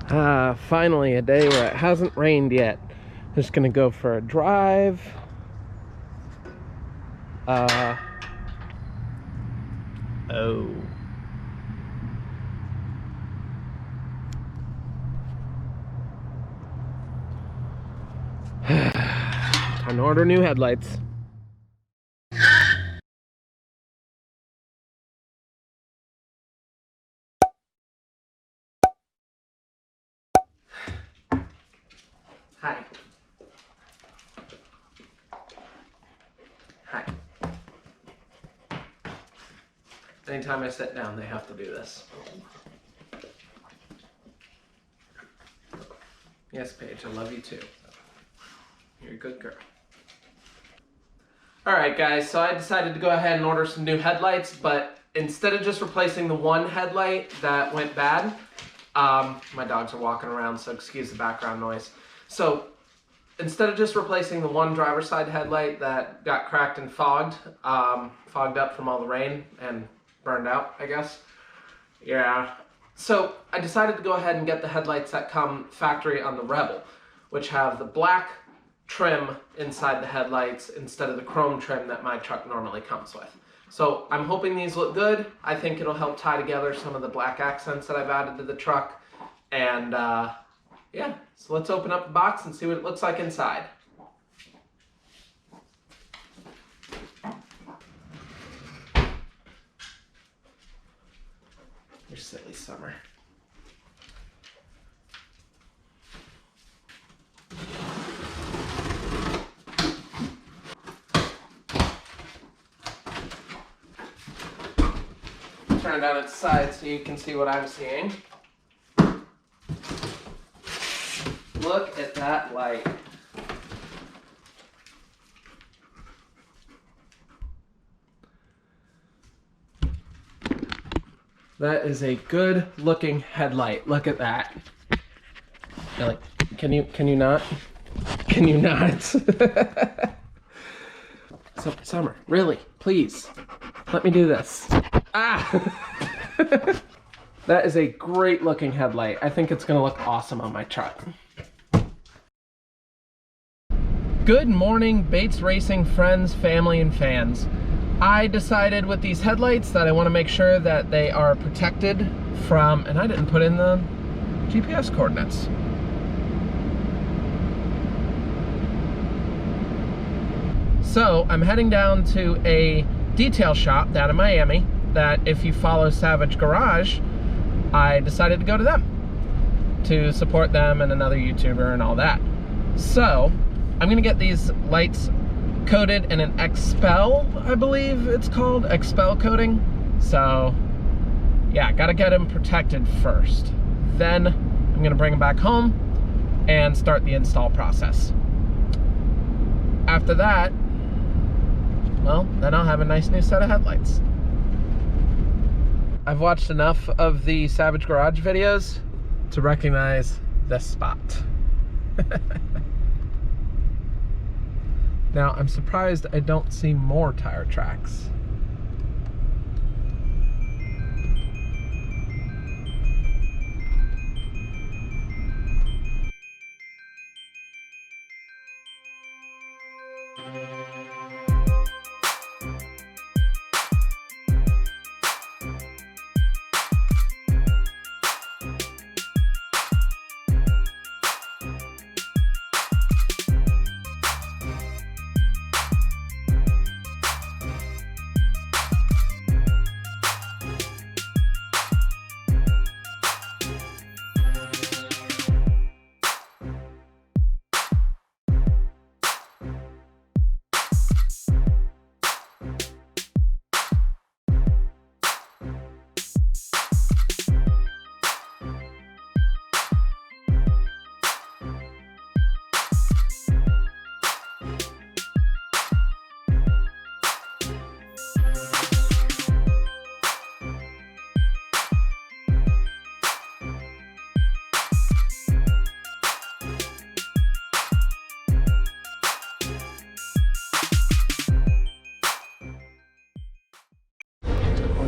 Finally a day where it hasn't rained yet. Just gonna go for a drive. Oh. Time to order new headlights. Hi. Hi. Anytime I sit down, they have to do this. Yes, Paige, I love you too. You're a good girl. Alright guys, so I decided to go ahead and order some new headlights, but instead of just replacing the one headlight that went bad, my dogs are walking around, so excuse the background noise. So instead of just replacing the one driver's side headlight that got cracked and fogged up from all the rain and burned out, I guess. Yeah. So I decided to go ahead and get the headlights that come factory on the Rebel, which have the black trim inside the headlights instead of the chrome trim that my truck normally comes with. So I'm hoping these look good. I think it'll help tie together some of the black accents that I've added to the truck. And yeah, so let's open up the box and see what it looks like inside. You're silly, Summer. Turn it on its side so you can see what I'm seeing. Look at that light. That is a good looking headlight. Look at that. Like, can you not? Can you not? So, Summer, really, please, let me do this. Ah! That is a great looking headlight. I think it's gonna look awesome on my truck. Good morning, Bates Racing friends, family, and fans. I decided with these headlights that I want to make sure that they are protected from, and I didn't put in the GPS coordinates. So I'm heading down to a detail shop down in Miami that, if you follow Savage Garage, I decided to go to them to support them and another YouTuber and all that. So I'm gonna get these lights coated in an XPEL, I believe it's called, XPEL coating. So yeah, gotta get them protected first. Then I'm gonna bring them back home and start the install process. After that, well, then I'll have a nice new set of headlights. I've watched enough of the Savage Garage videos to recognize this spot. Now, I'm surprised I don't see more tire tracks.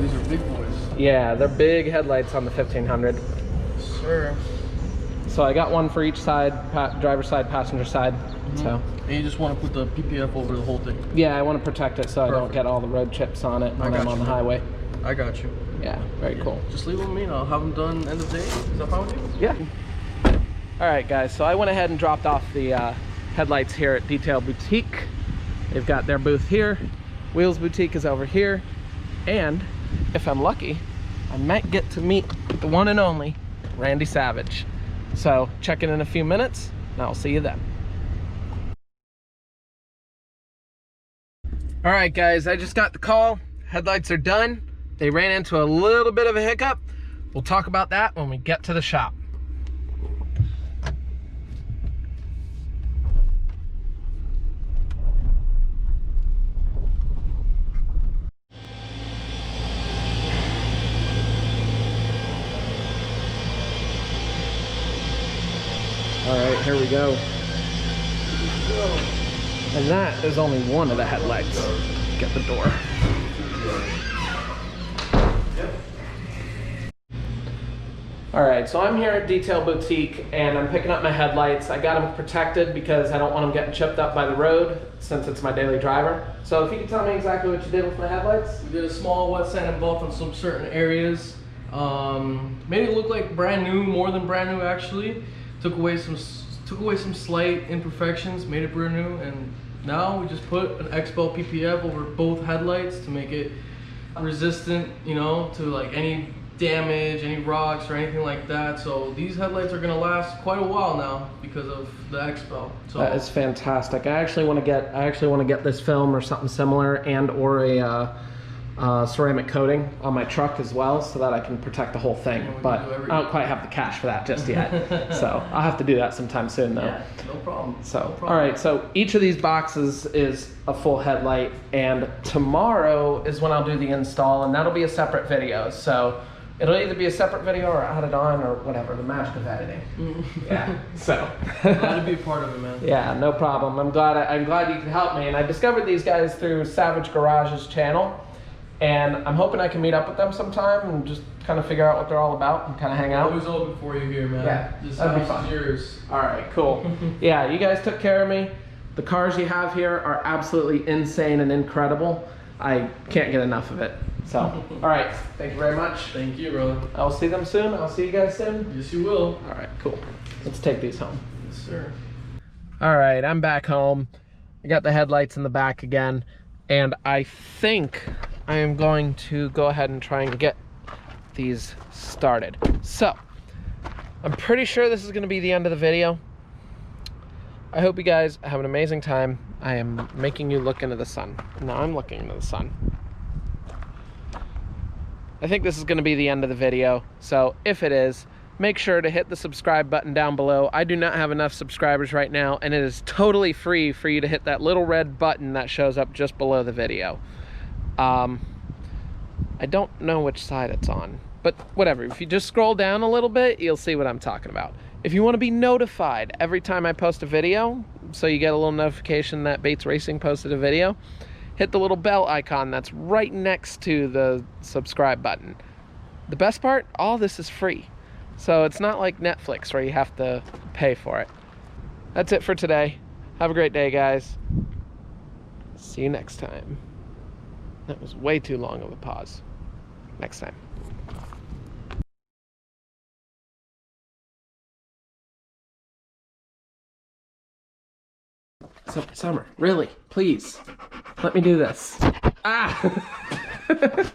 These are big boys. Yeah, they're big headlights on the 1500. Sure. So I got one for each side, driver's side, passenger side. So. And you just want to put the PPF over the whole thing? Yeah, I want to protect it so I don't get all the road chips on it when I'm on the highway. I got you. Yeah, very cool. Just leave them with me and I'll have them done end of the day. Is that fine with you? Yeah. All right, guys, so I went ahead and dropped off the headlights here at Detail Boutique. They've got their booth here. Wheels Boutique is over here. And if I'm lucky, I might get to meet the one and only Randy Savage. So check in a few minutes and I'll see you then. All right, guys, I just got the call. Headlights are done. They ran into a little bit of a hiccup. We'll talk about that when we get to the shop. All right, here we go. And that is only one of the headlights. Get the door. All right, so I'm here at Detail Boutique and I'm picking up my headlights. I got them protected because I don't want them getting chipped up by the road since it's my daily driver. So if you could tell me exactly what you did with my headlights? We did a small wet sand and buff on some certain areas. Made it look like brand new, more than brand new actually. Took away some slight imperfections, made it brand new, and now we just put an XPEL PPF over both headlights to make it resistant, you know, to like any damage, any rocks or anything like that. So these headlights are gonna last quite a while now because of the XPEL. So that is fantastic. I actually want to get this film or something similar and or a ceramic coating on my truck as well so that I can protect the whole thing, but I don't quite have the cash for that just yet. So I'll have to do that sometime soon though. Yeah, no problem. So, no problem. All right, so each of these boxes is a full headlight and tomorrow is when I'll do the install and that'll be a separate video. So it'll either be a separate video or add it on or whatever, the magic of editing. Yeah, so. Glad to be a part of it, man. Yeah, no problem. I'm glad you could help me. And I discovered these guys through Savage Garage's channel. And I'm hoping I can meet up with them sometime and just kind of figure out what they're all about and kind of hang out. Always open for you here, man. Yeah, This that'd be house fun. is yours. All right, cool. Yeah, you guys took care of me. The cars you have here are absolutely insane and incredible. I can't get enough of it. So, all right, thank you very much. Thank you, brother. I'll see them soon. I'll see you guys soon. Yes, you will. All right, cool. Let's take these home. Yes, sir. All right, I'm back home. I got the headlights in the back again, and I think I am going to go ahead and try and get these started. So, I'm pretty sure this is going to be the end of the video. I hope you guys have an amazing time. I am making you look into the sun. Now I'm looking into the sun. I think this is going to be the end of the video, so if it is, make sure to hit the subscribe button down below. I do not have enough subscribers right now, and it is totally free for you to hit that little red button that shows up just below the video. I don't know which side it's on, but whatever. If you just scroll down a little bit, you'll see what I'm talking about. If you want to be notified every time I post a video, so you get a little notification that Bates Racing posted a video, hit the little bell icon that's right next to the subscribe button. The best part, all this is free. So it's not like Netflix where you have to pay for it. That's it for today. Have a great day, guys. See you next time. That was way too long of a pause. Next time. So, Summer, really, please, let me do this. Ah!